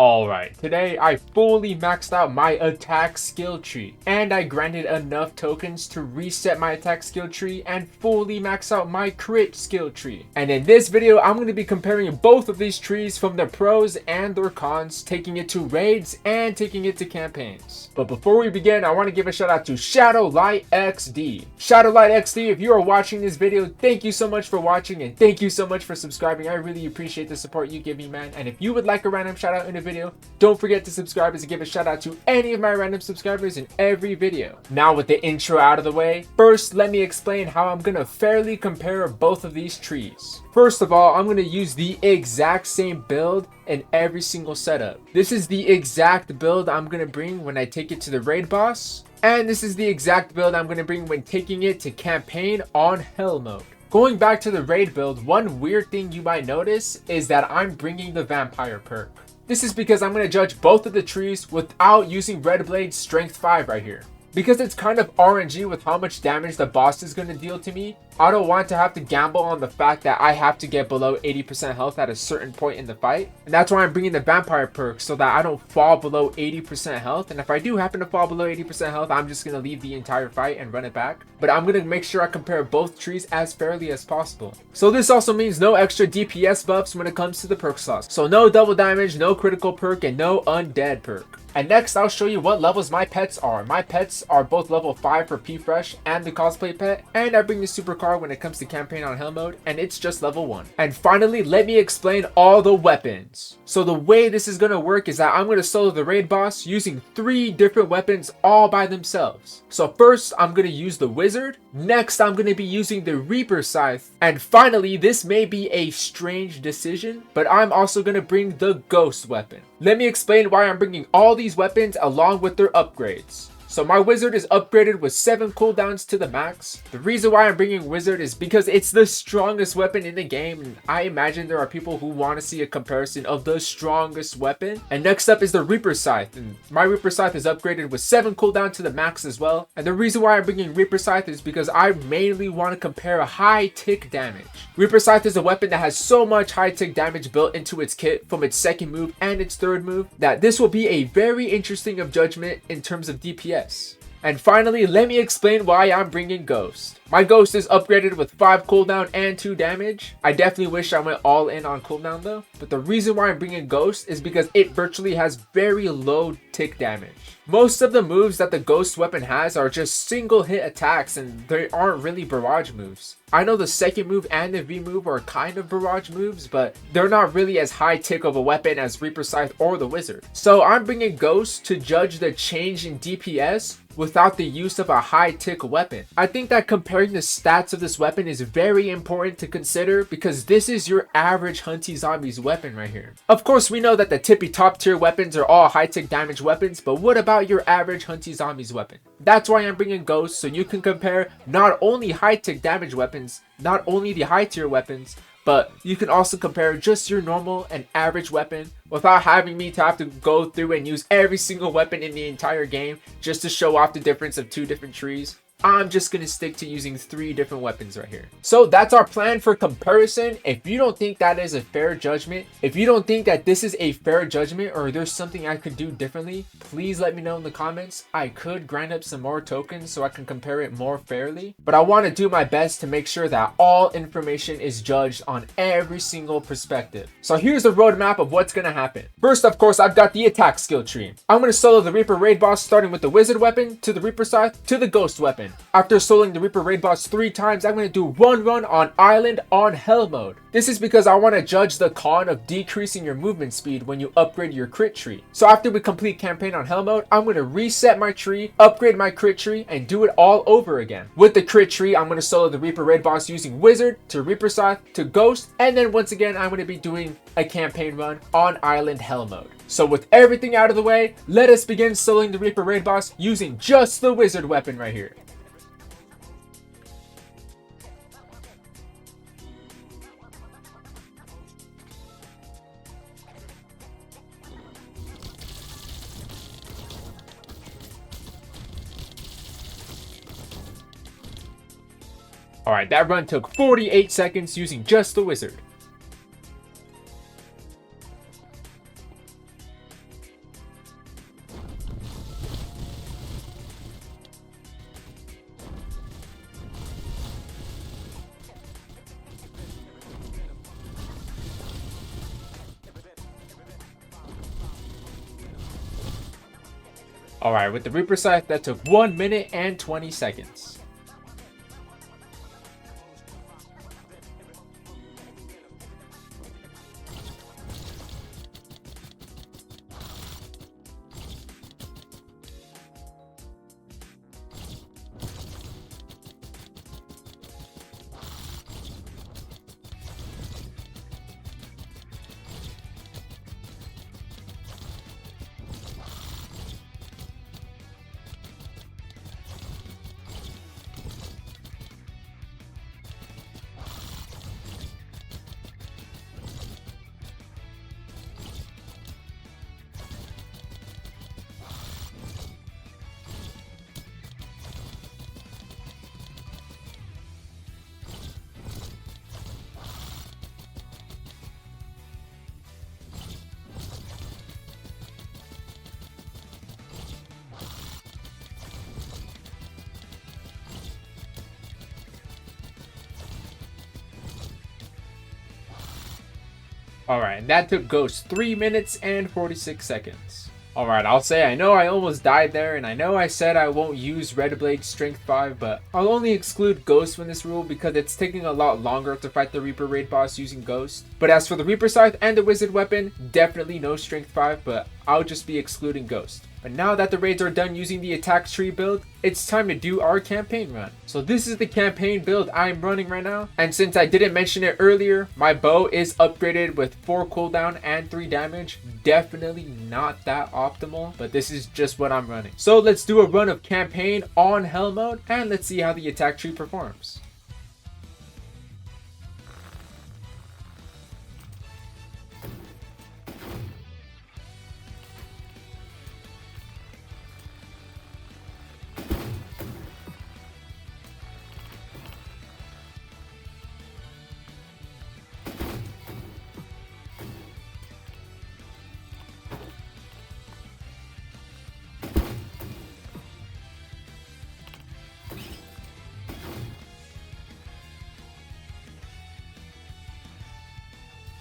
Alright, today I fully maxed out my attack skill tree, and I grinded enough tokens to reset my attack skill tree and fully max out my crit skill tree. And in this video, I'm going to be comparing both of these trees from their pros and their cons, taking it to raids and taking it to campaigns. But before we begin, I want to give a shout out to Shadowlight XD. Shadowlight XD, if you are watching this video, thank you so much for watching and thank you so much for subscribing. I really appreciate the support you give me, man. And if you would like a random shout out in a video, don't forget to subscribe as I give a shout out to any of my random subscribers in every video. Now with the intro out of the way, first let me explain how I'm gonna fairly compare both of these trees. First of all, I'm gonna use the exact same build in every single setup. This is the exact build I'm gonna bring when I take it to the raid boss, and this is the exact build I'm gonna bring when taking it to campaign on hell mode. Going back to the raid build, one weird thing you might notice is that I'm bringing the vampire perk. This is because I'm going to judge both of the trees without using Red Blade's Strength 5 right here. Because it's kind of RNG with how much damage the boss is going to deal to me, I don't want to have to gamble on the fact that I have to get below 80% health at a certain point in the fight. And that's why I'm bringing the vampire perk, so that I don't fall below 80% health. And if I do happen to fall below 80% health, I'm just going to leave the entire fight and run it back. But I'm going to make sure I compare both trees as fairly as possible. So this also means no extra DPS buffs when it comes to the perk slots. So no double damage, no critical perk, and no undead perk. And next, I'll show you what levels my pets are. My pets are both level 5 for P-Fresh and the cosplay pet, and I bring the supercar when it comes to campaign on hell mode, and it's just level 1. And finally, let me explain all the weapons. So the way this is going to work is that I'm going to solo the raid boss using 3 different weapons all by themselves. So first, I'm going to use the Wizzard. Next, I'm going to be using the Reaper Scythe. And finally, this may be a strange decision, but I'm also going to bring the Ghost weapon. Let me explain why I'm bringing all these weapons along with their upgrades. So my Wizzard is upgraded with 7 cooldowns to the max. The reason why I'm bringing Wizzard is because it's the strongest weapon in the game, and I imagine there are people who want to see a comparison of the strongest weapon. And next up is the Reaper Scythe, and my Reaper Scythe is upgraded with 7 cooldown to the max as well. And the reason why I'm bringing Reaper Scythe is because I mainly want to compare high tick damage. Reaper Scythe is a weapon that has so much high tick damage built into its kit from its second move and its third move that this will be a very interesting of judgment in terms of DPS. And finally, let me explain why I'm bringing Ghost. My Ghost is upgraded with 5 cooldown and 2 damage. I definitely wish I went all in on cooldown though. But the reason why I'm bringing Ghost is because it virtually has very low tick damage. Most of the moves that the Ghost weapon has are just single hit attacks, and they aren't really barrage moves. I know the second move and the V move are kind of barrage moves, but they're not really as high tick of a weapon as Reaper Scythe or the Wizzard. So I'm bringing Ghost to judge the change in DPS without the use of a high tick weapon. I think that comparing the stats of this weapon is very important to consider, because this is your average Hunty Zombies weapon right here. Of course, we know that the tippy top tier weapons are all high tick damage weapons, but what about your average Hunty Zombies weapon? That's why I'm bringing Ghost, so you can compare not only high tick damage weapons, not only the high tier weapons, but you can also compare just your normal and average weapon without having me to have to go through and use every single weapon in the entire game just to show off the difference of 2 different trees. I'm just going to stick to using 3 different weapons right here. So that's our plan for comparison. If you don't think that is a fair judgment, if you don't think that this is a fair judgment or there's something I could do differently, please let me know in the comments. I could grind up some more tokens so I can compare it more fairly, but I want to do my best to make sure that all information is judged on every single perspective. So here's the roadmap of what's going to happen. First, of course, I've got the attack skill tree. I'm going to solo the Reaper raid boss starting with the Wizzard weapon to the Reaper Scythe to the Ghost weapon. After soloing the Reaper raid boss 3 times, I'm going to do 1 run on island on hell mode. This is because I want to judge the con of decreasing your movement speed when you upgrade your crit tree. So after we complete campaign on hell mode, I'm going to reset my tree, upgrade my crit tree, and do it all over again. With the crit tree, I'm going to solo the Reaper raid boss using Wizzard to Reaper Scythe to Ghost, and then once again I'm going to be doing a campaign run on island hell mode. So with everything out of the way, let us begin soloing the Reaper raid boss using just the Wizzard weapon right here. Alright, that run took 48 seconds using just the Wizzard. Alright, with the Reaper Scythe, that took 1 minute and 20 seconds. Alright, that took Ghost 3 minutes and 46 seconds. Alright, I'll say I know I almost died there, and I know I said I won't use Red Blade Strength 5, but I'll only exclude Ghost from this rule because it's taking a lot longer to fight the Reaper raid boss using Ghost. But as for the Reaper Scythe and the Wizzard weapon, definitely no Strength 5, but I'll just be excluding Ghost. But now that the raids are done using the attack tree build, it's time to do our campaign run. So this is the campaign build I'm running right now. And since I didn't mention it earlier, my bow is upgraded with 4 cooldown and 3 damage. Definitely not that optimal, but this is just what I'm running. So let's do a run of campaign on hell mode and let's see how the attack tree performs.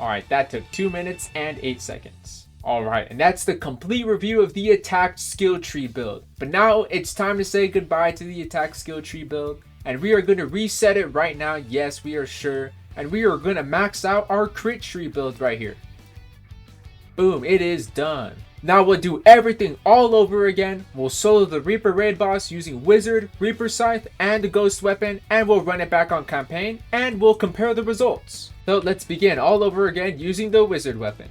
Alright, that took 2 minutes and 8 seconds. Alright, and that's the complete review of the attack skill tree build. But now it's time to say goodbye to the attack skill tree build. And we are going to reset it right now, yes we are sure. And we are going to max out our crit tree build right here. Boom, it is done. Now we'll do everything all over again. We'll solo the Reaper raid boss using Wizzard, Reaper Scythe, and the Ghost weapon, and we'll run it back on campaign, and we'll compare the results. So let's begin all over again using the Wizzard weapon.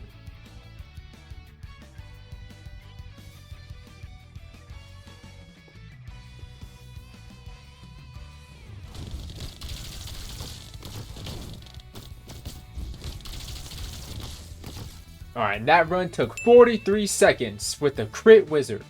Alright, that run took 43 seconds with the crit Wizzard.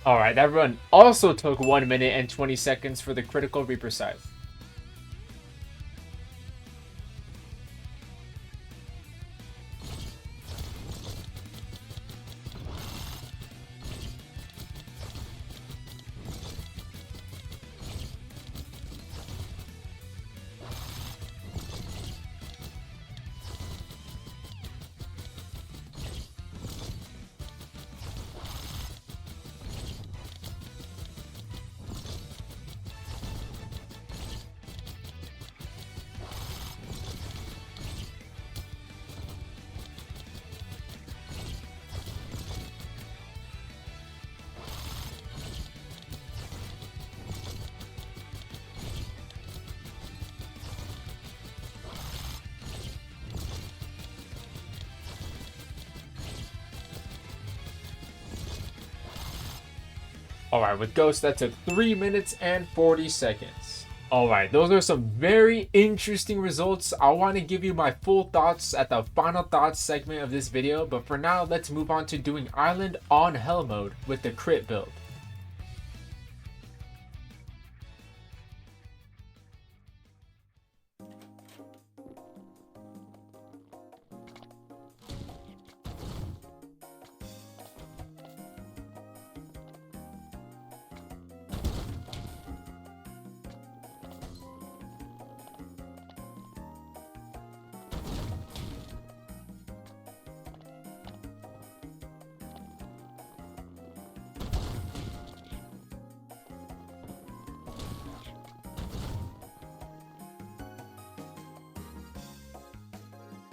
Alright, that run also took 1 minute and 20 seconds for the critical Reaper Scythe. Alright, with Ghost that took 3 minutes and 40 seconds. Alright, those are some very interesting results. I want to give you my full thoughts at the final thoughts segment of this video, but for now, let's move on to doing Island on Hell mode with the crit build.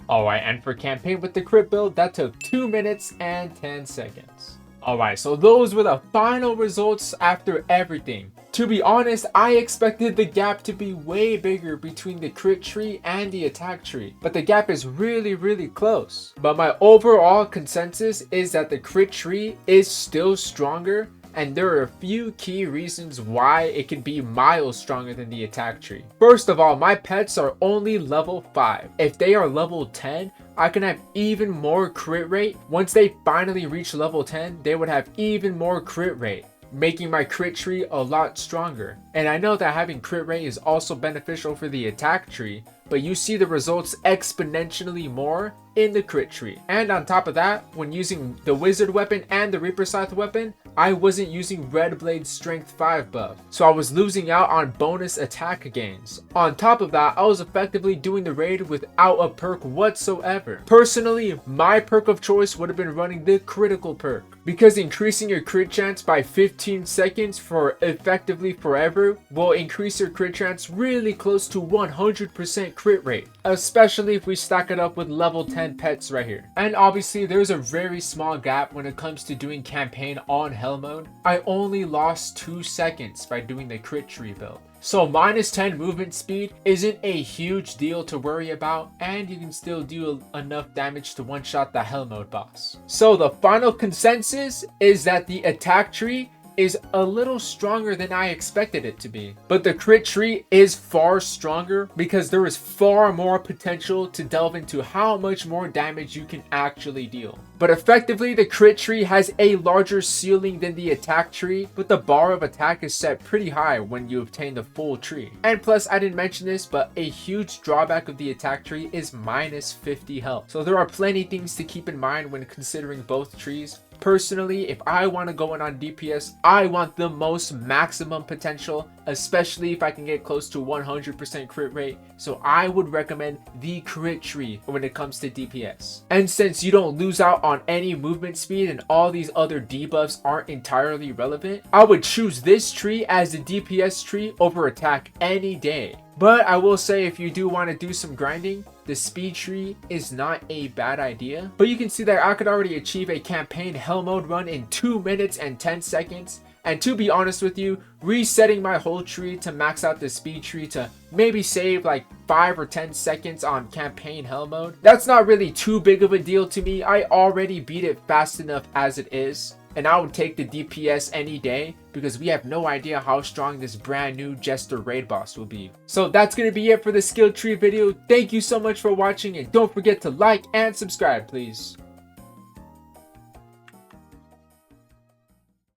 Alright, and for campaign with the crit build, that took 2 minutes and 10 seconds. Alright, so those were the final results after everything. To be honest, I expected the gap to be way bigger between the crit tree and the attack tree, but the gap is really close. But my overall consensus is that the crit tree is still stronger, and there are a few key reasons why it can be miles stronger than the attack tree. First of all, my pets are only level 5. If they are level 10, I can have even more crit rate. Once they finally reach level 10, they would have even more crit rate, making my crit tree a lot stronger. And I know that having crit rate is also beneficial for the attack tree, but you see the results exponentially more in the crit tree. And on top of that, when using the Wizzard weapon and the Reaper Scythe weapon, I wasn't using Red Blade's Strength 5 buff, so I was losing out on bonus attack gains. On top of that, I was effectively doing the raid without a perk whatsoever. Personally, my perk of choice would have been running the critical perk, because increasing your crit chance by 15 seconds for effectively forever will increase your crit chance really close to 100% crit rate, especially if we stack it up with level 10 pets right here. And obviously there's a very small gap when it comes to doing campaign on hell mode. I only lost 2 seconds by doing the crit tree build. So minus 10 movement speed isn't a huge deal to worry about, and you can still do enough damage to one-shot the hell mode boss. So the final consensus is that the attack tree is a little stronger than I expected it to be. But the crit tree is far stronger because there is far more potential to delve into how much more damage you can actually deal. But effectively, the crit tree has a larger ceiling than the attack tree, but the bar of attack is set pretty high when you obtain the full tree. And plus, I didn't mention this, but a huge drawback of the attack tree is minus 50 health. So there are plenty things to keep in mind when considering both trees. Personally, if I want to go in on DPS, I want the most maximum potential, especially if I can get close to 100% crit rate. So I would recommend the crit tree when it comes to DPS. And since you don't lose out on any movement speed and all these other debuffs aren't entirely relevant, I would choose this tree as the DPS tree over attack any day. But I will say, if you do want to do some grinding, the speed tree is not a bad idea. But you can see that I could already achieve a campaign hell mode run in 2 minutes and 10 seconds. And to be honest with you, resetting my whole tree to max out the speed tree to maybe save like 5 or 10 seconds on campaign hell mode, that's not really too big of a deal to me. I already beat it fast enough as it is. And I would take the DPS any day because we have no idea how strong this brand new Jester raid boss will be. So that's going to be it for the skill tree video. Thank you so much for watching, and don't forget to like and subscribe, please.